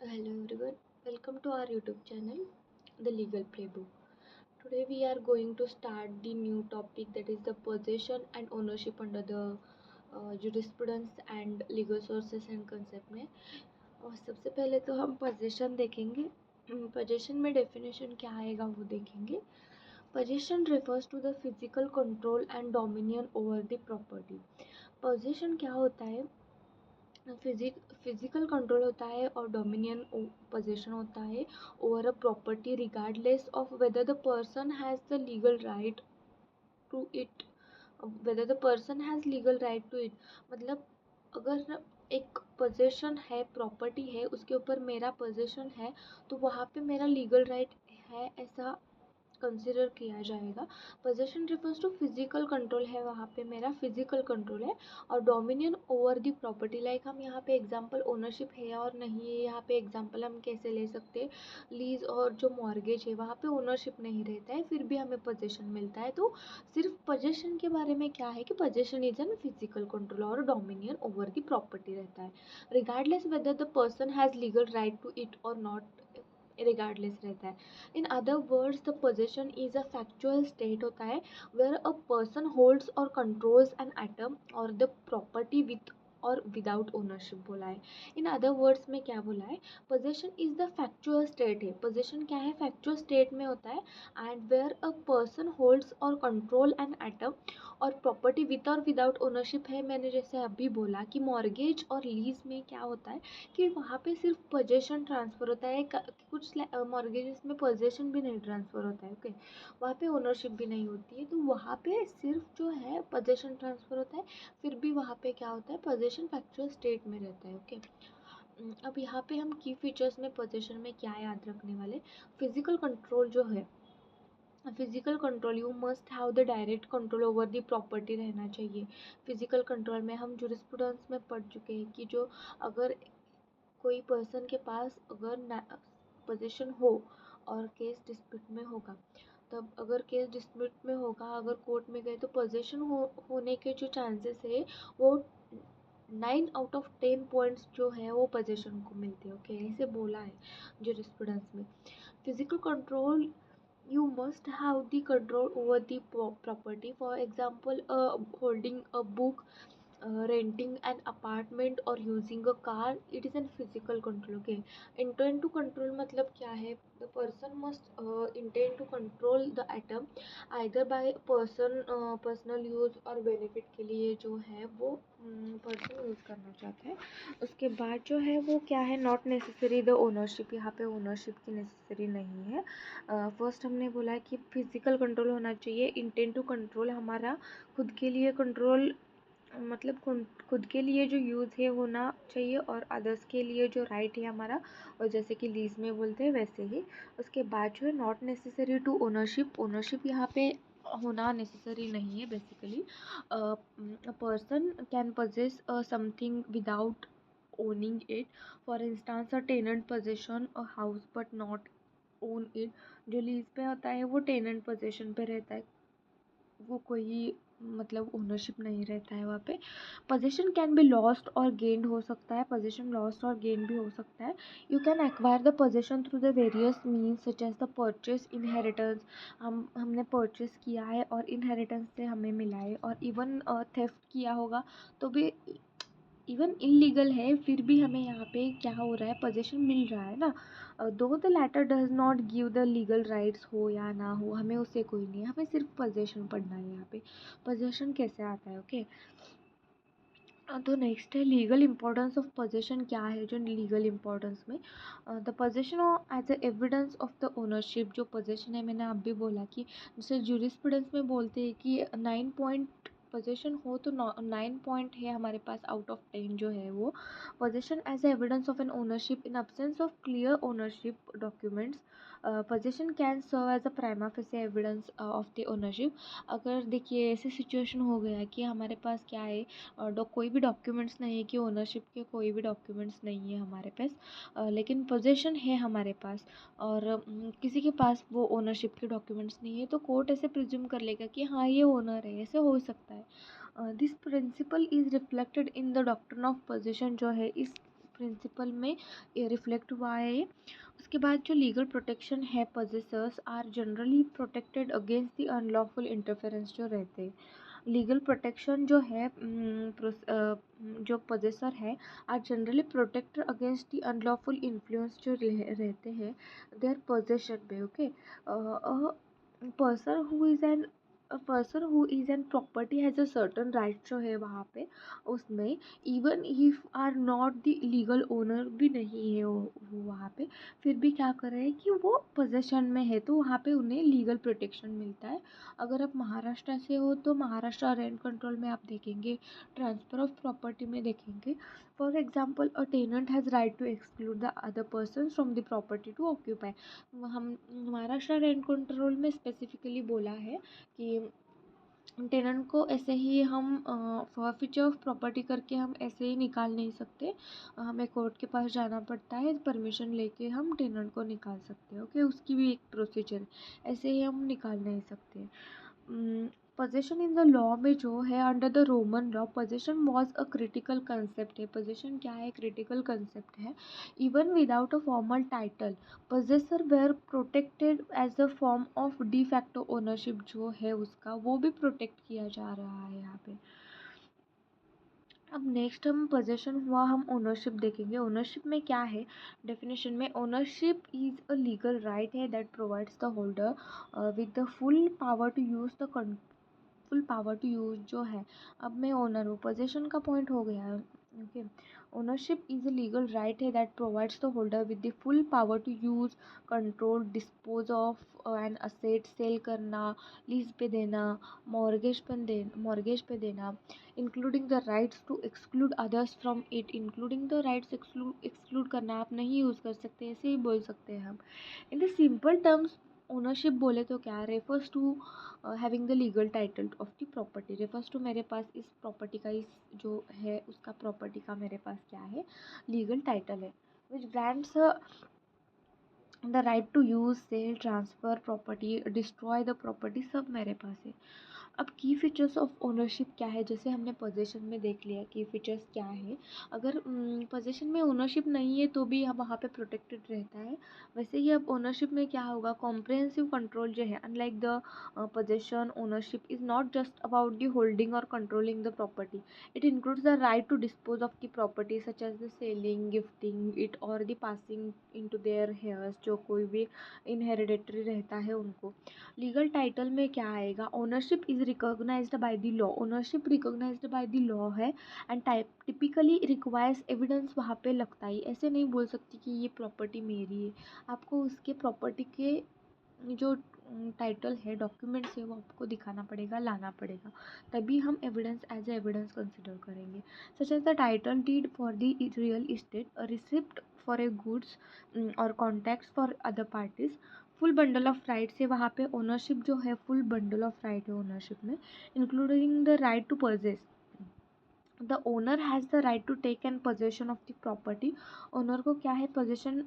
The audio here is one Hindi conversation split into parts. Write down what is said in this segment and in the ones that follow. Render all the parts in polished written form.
Hello everyone, welcome to our YouTube channel, The Legal Playbook. Today we are going to start the new topic, that is the possession and ownership under the jurisprudence and legal sources and concept में। और सबसे पहले तो हम possession देखेंगे। possession में definition क्या आएगा वो देखेंगे। Possession refers to the physical control and dominion over the property। possession क्या होता है? फिजिकल कंट्रोल होता है और डोमिनियन पोजीशन होता है over a property regardless of whether the person has the legal right to it. Whether the person has legal right to it मतलब अगर एक पोजीशन है, प्रॉपर्टी है, उसके ऊपर मेरा पोजीशन है तो वहाँ पे मेरा लीगल राइट है ऐसा कंसिडर किया जाएगा। Possession refers to physical control है, वहाँ पे मेरा फिजिकल कंट्रोल है। और dominion over the property, like हम यहाँ पे एग्जांपल ओनरशिप है या और नहीं है, यहाँ पे एग्जांपल हम कैसे ले सकते हैं, लीज और जो मॉर्गेज है वहाँ पे ओनरशिप नहीं रहता है फिर भी हमें पोजेशन मिलता है। तो सिर्फ पोजेशन के बारे में क्या है कि possession is an physical control और डोमिनियन ओवर द प्रॉपर्टी रहता है, regardless whether the person has legal right to it और नॉट, रिगार्डलेस रहता है। In other words the possession is a factual state होता है वेयर अ पर्सन होल्ड्स और कंट्रोल्स एन एटम और द प्रॉपर्टी विथ और विदाउट ओनरशिप बोला है। इन अदर वर्ड्स में क्या बोला है, possession is the factual state है, पोजेशन क्या है, फैक्चुअल स्टेट में होता है and where a person holds और कंट्रोल एन एटम और प्रॉपर्टी विथ और विदाउट ओनरशिप है। मैंने जैसे अभी बोला कि मॉर्गेज और लीज में क्या होता है कि वहाँ पे सिर्फ पोजेशन ट्रांसफ़र होता है, कुछ मॉर्गेजेस में पोजेशन भी नहीं ट्रांसफ़र होता है। ओके, वहाँ पे ओनरशिप भी नहीं होती है, तो वहाँ पे सिर्फ जो है पोजेशन ट्रांसफ़र होता है, फिर भी वहाँ पे क्या होता है, पोजेशन फैक्चुअल स्टेट में रहता है। ओके, अब यहाँ पे हम की फीचर्स में पोजेशन में क्या याद रखने वाले, फिजिकल कंट्रोल जो है, physical control, you must have the direct control over the property रहना चाहिए। फिजिकल कंट्रोल में हम जूरिस्प्रूडेंस में पढ़ चुके हैं कि जो अगर कोई पर्सन के पास अगर पोजीशन हो और केस डिस्प्यूट में होगा, तब अगर केस डिस्प्यूट में होगा, अगर कोर्ट में गए तो पोजीशन होने के जो चांसेस है वो 9 आउट ऑफ 10 पॉइंट्स जो है वो पोजीशन को मिलते हैं। ओके, ऐसे बोला है जूरिस्प्रूडेंस में। Physical control, you must have the control over the property, for example holding a book, renting an apartment or using a car, it is a physical control। Okay, intent to control मतलब क्या है, the person must intend to control the atom either by personal use और benefit के लिए जो है वो पर्सन यूज़ करना चाहता है। उसके बाद जो है वो क्या है, नॉट नेसेसरी द ओनरशिप, यहाँ पे ओनरशिप की नेसेसरी नहीं है। फर्स्ट हमने बोला है कि फिजिकल कंट्रोल होना चाहिए, इंटेंट टू कंट्रोल हमारा खुद के लिए कंट्रोल मतलब खुद के लिए जो यूज़ है होना चाहिए और अदर्स के लिए जो राइट है हमारा, और जैसे कि लीज में बोलते हैं वैसे ही। उसके बाद जो है not necessary to ownership, ownership यहाँ पे होना नेसेसरी नहीं है। Basically person can possess something without owning it, for instance a tenant possession a house but not own it। जो लीज पे होता है वो टेनेंट पोजीशन पे रहता है, वो कोई मतलब ओनरशिप नहीं रहता है वहाँ पे। पोजीशन कैन बी लॉस्ट और गेन्ड हो सकता है, पोजीशन लॉस्ट और गेन भी हो सकता है। You can acquire the possession through the various means such as the purchase, inheritance, हमने परचेस किया है और इनहेरिटेंस से हमें मिला है, और इवन थेफ्ट किया होगा तो भी इवन इलीगल है फिर भी हमें यहाँ पे क्या हो रहा है, पोजीशन मिल रहा है ना। दो the latter does not give the legal rights, हो या ना हो हमें उससे कोई नहीं, हमें सिर्फ पोजीशन पढ़ना है यहाँ पे, पोजीशन कैसे आता है। ओके, तो नेक्स्ट है लीगल इंपॉर्टेंस ऑफ पोजीशन, क्या है जो लीगल इंपॉर्टेंस में, the possession as a evidence of the ownership, जो पोजीशन है मैंने आप भी बोला कि जैसे जूरिस्प्रूडेंस में बोलते हैं कि 9 पॉइंट पोजीशन हो तो 9 पॉइंट है हमारे पास आउट ऑफ 10 जो है वो। Possession as a evidence of an ownership in absence of clear ownership documents, possession can serve as a prima facie evidence of the ownership. अगर देखिए ऐसे सिचुएशन हो गया कि हमारे पास क्या है, कोई भी डॉक्यूमेंट्स नहीं है, कि ओनरशिप के कोई भी डॉक्यूमेंट्स नहीं है हमारे पास, लेकिन पोजीशन है हमारे पास और किसी के पास वो ओनरशिप के डॉक्यूमेंट्स नहीं है, तो कोर्ट ऐसे प्रिज्यूम कर लेगा कि हाँ ये ओनर है, ऐसे हो सकता है। This principle is reflected in the doctrine of position, जो है इस प्रिंसिपल में रिफ्लेक्ट हुआ है ये। उसके बाद जो लीगल प्रोटेक्शन है, possessors are generally protected against the unlawful interference जो रहते हैं। लीगल प्रोटेक्शन जो है जो पोजेसर है are generally protected against the unlawful influence जो रहते हैं देयर पोजेशन में। Okay, person who is an person who is an property has a certain right जो है वहाँ पे उसमें, even if are not the legal owner भी नहीं है वो वहाँ पे, फिर भी क्या कर रहे हैं कि वो पोजेशन में है तो वहाँ पे उन्हें लीगल प्रोटेक्शन मिलता है। अगर आप महाराष्ट्र से हो तो महाराष्ट्र रेंट कंट्रोल में आप देखेंगे, ट्रांसफ़र ऑफ प्रॉपर्टी में देखेंगे। For example, a tenant has right to exclude the other person from the property to occupy. हम महाराष्ट्र रेंट कंट्रोल में स्पेसिफिकली बोला है कि टेनेंट को ऐसे ही हम फॉरफीचर ऑफ प्रॉपर्टी करके हम ऐसे ही निकाल नहीं सकते। हमें कोर्ट के पास जाना पड़ता है, परमिशन लेके हम टेनेंट को निकाल सकते हैं। ओके, उसकी भी एक प्रोसीजर है, ऐसे ही हम निकाल नहीं सकते। पोजेशन इन द लॉ में जो है under the Roman law, possession was a critical concept है। पोजेशन क्या है? क्रिटिकल कंसेप्ट है। Even without a formal title possessor were protected as a form of de facto ownership जो है उसका वो भी प्रोटेक्ट किया जा रहा है यहाँ पे। अब नेक्स्ट हम पोजेशन हुआ, हम ओनरशिप देखेंगे। ओनरशिप में क्या है? डेफिनेशन में ownership is a legal right है that provides the holder with the full power to use the full power to use जो है। अब मैं ओनर हूँ, पोजेशन का पॉइंट हो गया है। Okay, ownership is a legal right है that provides the holder with the full power to use, control, dispose of an asset, sale करना, लीज पे देना, मॉर्गेज पे देना, including the rights to exclude others from it. Including the rights exclude करना, आप नहीं यूज़ कर सकते, ऐसे ही बोल सकते हैं हम। In the simple terms ownership बोले तो क्या refers to having the legal title of the property. Refers to मेरे पास इस प्रॉपर्टी का, इस जो है उसका प्रॉपर्टी का मेरे पास क्या है? लीगल टाइटल है। Which grants the right to use, sell, transfer property, destroy the property, सब मेरे पास है। अब की फीचर्स ऑफ ओनरशिप क्या है? जैसे हमने पोजेशन में देख लिया की फीचर्स क्या है। अगर पोजेशन में ओनरशिप नहीं है तो भी वहाँ पे प्रोटेक्टेड रहता है। वैसे ही अब ओनरशिप में क्या होगा? कॉम्प्रिहेंसिव कंट्रोल जो है, unlike the possession, ownership is not just about the holding और controlling the property. It includes the right to dispose of the property such as the selling, gifting it और the passing into their heirs. जो कोई भी इनहेरिडेटरी रहता है उनको। लीगल टाइटल में क्या आएगा? Ownership is recognised by the law. Ownership recognised by the law है एंड टिपिकली रिक्वायर्स एविडेंस वहाँ पे लगता ही। ऐसे नहीं बोल सकती कि ये प्रॉपर्टी मेरी है, आपको उसके प्रॉपर्टी के जो टाइटल है, डॉक्यूमेंट्स है, वो आपको दिखाना पड़ेगा, लाना पड़ेगा, तभी हम evidence as a evidence consider करेंगे। Such as the title deed for the real estate, a receipt for a goods और contacts for other parties. Full bundle of rights है वहाँ पे। ओनरशिप जो है फुल बंडल ऑफ राइट है ओनरशिप में, including the right to purchase. The owner has the right to take an possession of the property. Owner को क्या है? पोजेशन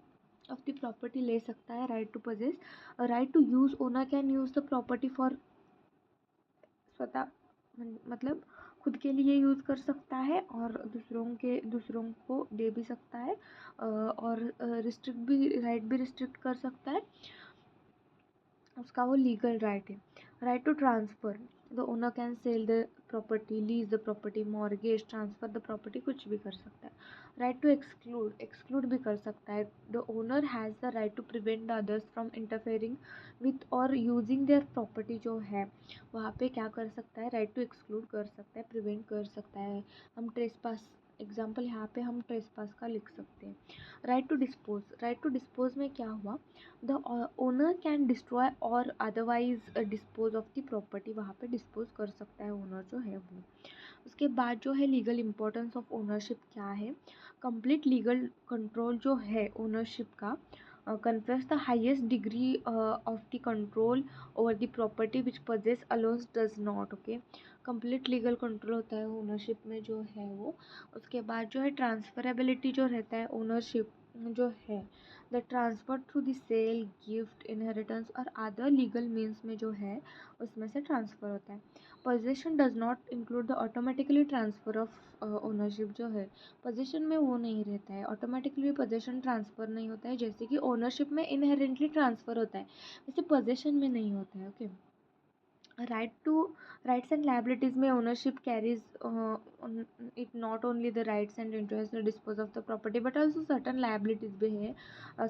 ऑफ द प्रॉपर्टी ले सकता है, right to possess. Right to use, owner can use the property for स्वतः, मतलब खुद के लिए यूज़ कर सकता है और दूसरों को दे भी सकता है, और रिस्ट्रिक्ट भी, राइट भी रिस्ट्रिक्ट कर सकता है, उसका वो लीगल राइट है। Right to transfer, the owner can sell the property, lease the property, mortgage, transfer the property, कुछ भी कर सकता है। राइट टू एक्सक्लूड, एक्सक्लूड भी कर सकता है। The owner has the right to prevent the others from interfering with और यूजिंग देयर प्रॉपर्टी जो है वहाँ पे क्या कर सकता है? राइट टू एक्सक्लूड कर सकता है, प्रिवेंट कर सकता है। हम ट्रेसपास, एग्जाम्पल यहाँ पे हम ट्रेसपास का लिख सकते हैं। Right to dispose, right to dispose में क्या हुआ? द ओनर कैन डिस्ट्रॉय और otherwise dispose of the property, वहाँ पे डिस्पोज कर सकता है ओनर जो है वो। उसके बाद जो है लीगल इंपॉर्टेंस ऑफ ओनरशिप क्या है? कंप्लीट लीगल कंट्रोल जो है ओनरशिप का confers the highest degree of the control over the property which possess alone does not। okay, complete legal control होता है ओनरशिप में जो है वो। उसके बाद जो है ट्रांसफरेबिलिटी जो रहता है ओनरशिप जो है the transfer through the sale, gift, inheritance और अदर लीगल मीन्स में जो है उसमें से ट्रांसफ़र होता है। Possession does not include the automatically transfer of ownership. जो है पोजेशन में वो नहीं रहता है, ऑटोमेटिकली पोजेशन ट्रांसफ़र नहीं होता है, जैसे कि ओनरशिप में इनहेरेंटली ट्रांसफ़र होता है, वैसे पोजेशन में नहीं होता है। Okay, right to rights and liabilities में ownership carries it not only the rights and interests to dispose of the property but also certain liabilities भी है,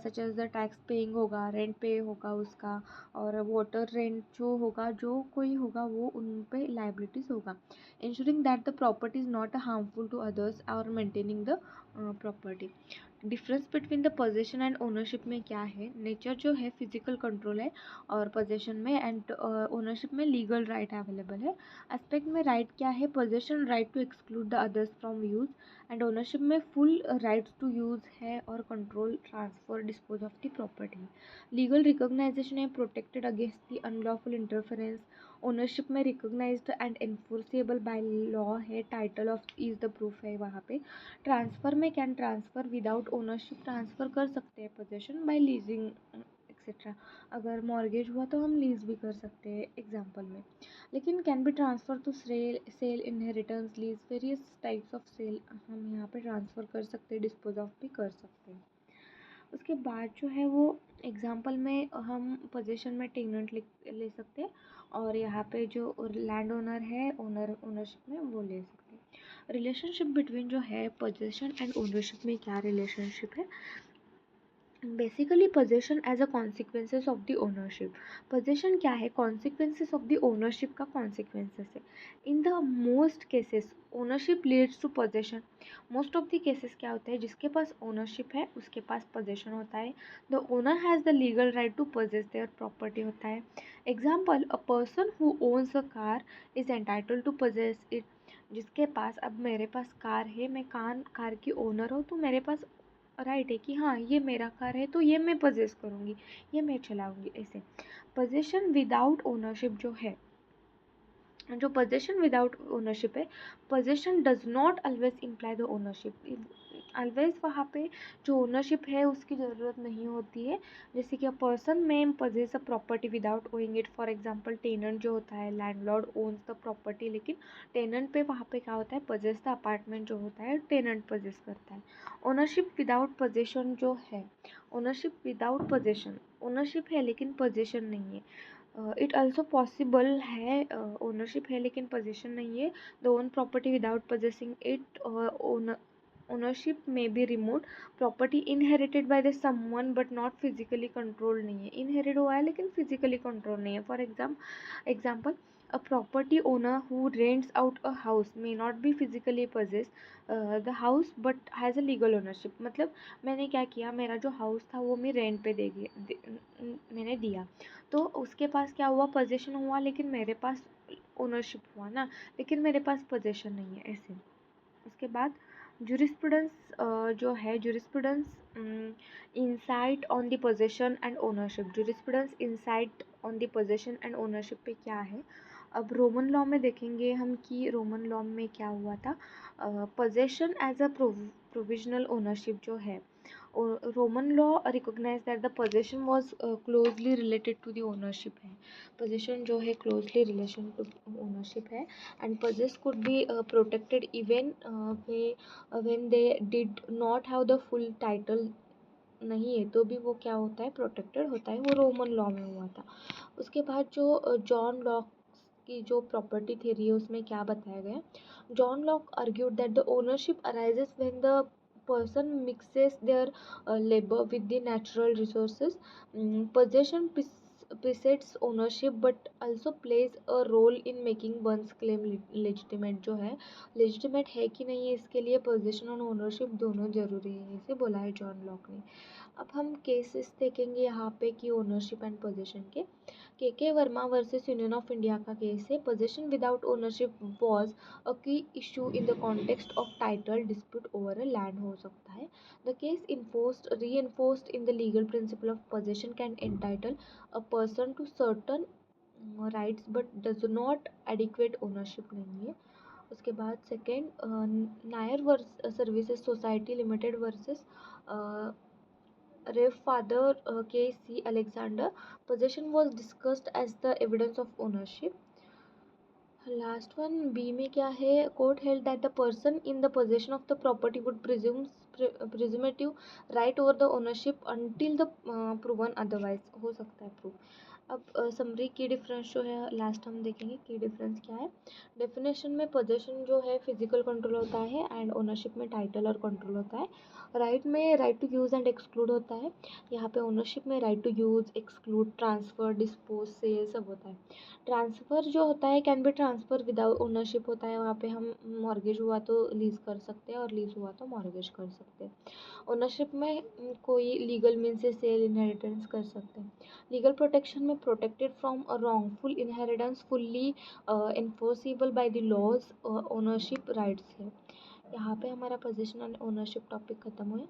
such as the tax paying होगा, rent पे होगा उसका, और water rent जो होगा, जो कोई होगा वो उन पे liabilities होगा, ensuring that the property is not harmful to others or maintaining the property। Difference between the possession and ownership में क्या है? नेचर जो है फिजिकल कंट्रोल है, और पोजेशन में एंड ओनरशिप में लीगल राइट अवेलेबल है। एस्पेक्ट में राइट क्या है? Possession right to exclude the others from use, and ownership में फुल राइट्स टू यूज है और control, transfer, dispose of the property. Legal recognisation है, protected against the unlawful interference. Ownership में recognised and enforceable by law है, title of is the proof है वहाँ पे। ट्रांसफ़र में can transfer without ownership transfer कर सकते हैं पोजेशन बाय लीजिंग एक्सेट्रा। अगर मॉर्गेज हुआ तो हम लीज भी कर सकते हैं एग्जांपल में। लेकिन can be transfer to sale, inheritance, lease, various types of sale हम यहाँ पे ट्रांसफ़र कर सकते हैं, डिस्पोज ऑफ भी कर सकते हैं। उसके बाद जो है वो एग्जांपल में हम पोजेशन में टेनेंट ले सकते हैं, और यहाँ पे जो लैंड ओनर है, ओनरशिप में वो ले सकते हैं। रिलेशनशिप बिटवीन जो है पोजेशन एंड ओनरशिप में क्या रिलेशनशिप है? Basically possession as a consequences of the ownership. Possession क्या है? कॉन्सिक्वेंसेस ऑफ द ओनरशिप का कॉन्सिक्वेंसेस है। In the most cases ownership leads to possession. Most of the cases क्या होता है? जिसके पास ओनरशिप है उसके पास पोजेशन होता है। The owner has the legal right to possess their property होता है। Example, a person who owns a car is entitled to possess it. जिसके पास, अब मेरे पास कार है, मैं कार की ओनर हूँ, तो मेरे पास राइट है कि हाँ ये मेरा कार है, तो ये मैं पजेस करूँगी, ये मैं चलाऊँगी, ऐसे। पोजेशन विदाउट ओनरशिप जो है, जो पोजेशन विदाउट ओनरशिप है, possession does not always imply the ownership. Always वहाँ पे जो ओनरशिप है उसकी ज़रूरत नहीं होती है। जैसे कि a person may possess a property without owing it. For example, tenant जो होता है, लैंडलॉर्ड ओन्स द प्रॉपर्टी, लेकिन टेनेंट पे वहाँ पे क्या होता है? पोजेस द अपार्टमेंट जो होता है टेनेंट पोजेस करता है। ओनरशिप विदाउट पोजेशन जो है, ओनरशिप विदाउट पोजेशन, ओनरशिप है लेकिन पोजेशन नहीं है। इट ऑल्सो पॉसिबल है, ओनरशिप है लेकिन पोजेशन नहीं है। The own property without possessing it, ownership में be remote. Property inherited by the someone but not physically control नहीं है, इनहेरिट हुआ है लेकिन फिजिकली कंट्रोल नहीं है। For example, a property owner who rents out a house may not be physically possess the house but has a legal ownership। मतलब मैंने क्या किया, मेरा जो हाउस था वो मैं रेंट पे मैंने दिया, तो उसके पास क्या हुआ? पोजेशन हुआ, लेकिन मेरे पास ओनरशिप हुआ ना, लेकिन मेरे पास पोजेशन नहीं है, ऐसे। उसके बाद जुरिस्प्रूडेंस जो है, jurisprudence insight on the possession and ownership. Jurisprudence insight on the possession and ownership पे क्या है? अब रोमन लॉ में देखेंगे हम कि रोमन लॉ में क्या हुआ था। Possession as a provisional ownership जो है, Roman law recognise that the possession was closely related to the ownership है। पोजेशन जो है क्लोजली रिलेशन टू ओनरशिप है, and possess could be protected even when they did not have the full title नहीं है तो भी वो क्या होता है? प्रोटेक्टेड होता है। वो रोमन लॉ में हुआ था। उसके बाद जो जॉन लॉक की जो प्रॉपर्टी थ्योरी है उसमें क्या बताया गया? John Locke argued that the ownership arises when the person mixes their labor with the natural resources. Possession precedes ownership but also plays a role in making one's claim legitimate। जो है legitimate है कि नहीं है, इसके लिए पोजेशन और ओनरशिप दोनों जरूरी है, इसे बोला है जॉन लॉक ने। अब हम केसेस देखेंगे यहाँ पे कि ownership and possession K Verma versus union of India का केस है। Possession without ownership was a key issue in the context of title dispute over a land हो सकता है। The case reinforced in the legal principle of possession can entitle a person to certain rights but does not adequate ownership नहीं है। उसके बाद second, Nair services society limited versus Rev. Father K.C. Alexander, possession was discussed as the evidence of ownership. Last one B में क्या है, court held that the person in the possession of the property would presumptive right over the ownership until the proven otherwise, हो सकता है प्रूव। अब समरी की डिफरेंस जो है लास्ट हम देखेंगे की डिफरेंस क्या है। डेफिनेशन में पोजेशन जो है फिजिकल कंट्रोल होता है एंड ओनरशिप में टाइटल और कंट्रोल होता है। राइट में right to use and exclude होता है, यहाँ पे ओनरशिप में right to use, exclude, transfer, dispose, sale सब होता है। ट्रांसफ़र जो होता है can be transfer without ownership होता है, वहाँ पे हम मॉर्गेज हुआ तो लीज़ कर सकते हैं और लीज़ हुआ तो मॉर्गेज कर सकते हैं। ओनरशिप में कोई लीगल मीन से सेल इनहेरिटेंस कर सकते हैं। लीगल प्रोटेक्शन में protected from a wrongful inheritance, fully enforceable by the laws, ownership rights है। यहाँ पे हमारा पोजीशन एंड ओनरशिप टॉपिक खत्म हुए।